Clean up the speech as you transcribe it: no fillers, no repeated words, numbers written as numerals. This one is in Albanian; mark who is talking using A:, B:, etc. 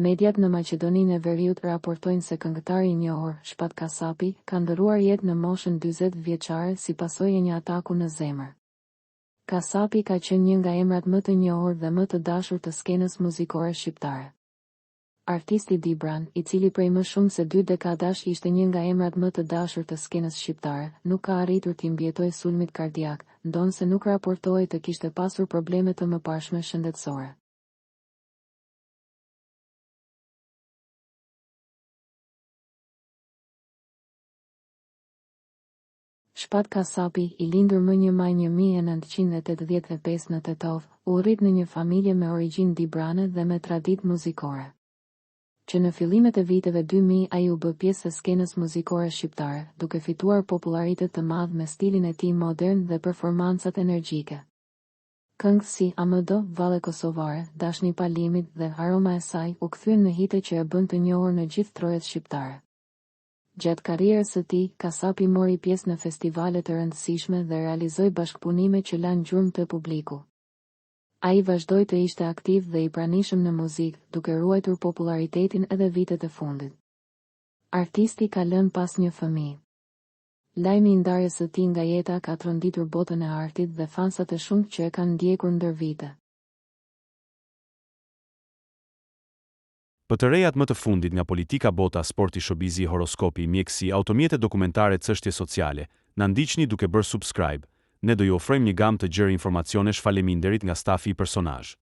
A: Mediat në Maqedoninë e Veriut raportojnë se këngëtari i njohur, Shpat Kasapi, ka ndëruar jetë në moshën 40 vjeçare si pasojë e një ataku në zemër. Kasapi ka qenë një nga emrat më të njohur dhe më të dashur të skenës muzikore shqiptare. Artisti Dibran, i cili prej më shumë se 2 dekadash ishte një nga emrat më të dashur të skenës shqiptare, nuk ka arritur t'i mbijetojë sulmit kardiak, ndonse nuk raportohej të kishte pasur probleme të mëparshme shëndetësore. Shpat Kasapi, i lindur më 1 maj 1985 në Tetov, u rrit në një familje me origjinë dibrane dhe me traditë muzikore. Që në fillimet e viteve 2000 ai u bë pjesë e skenës muzikore shqiptare, duke fituar popularitet të madh me stilin e tij modern dhe performancat energjike. Këngë si AMD, Valle Kosovare, Dashni Palimit dhe Aroma e saj u kthyen në hite që e bën të njohur në gjithë trojet shqiptare. Gjatë karrierës së tij, Kasapi mori pjesë në festivale të rëndësishme dhe realizoi bashkëpunime që lanë gjurmë të publiku. Ai vazhdoi të ishte aktiv dhe i pranishëm në muzikë, duke ruajtur popularitetin edhe vitet e fundit. Artisti ka lënë pas një fëmijë. Lajmi i ndarjes së tij nga jeta ka tronditur botën e artit dhe fansat e shumtë që e kanë ndjekur ndër vite.
B: Për të rejat më të fundit nga politika, bota, sporti, showbizi, horoskopi, mjekësi, automjete dokumentare, çështje sociale, na ndiqni duke bërë subscribe. Ne do ju ofrojmë një gamë të gjerë informacionesh faleminderit nga stafi i personazh.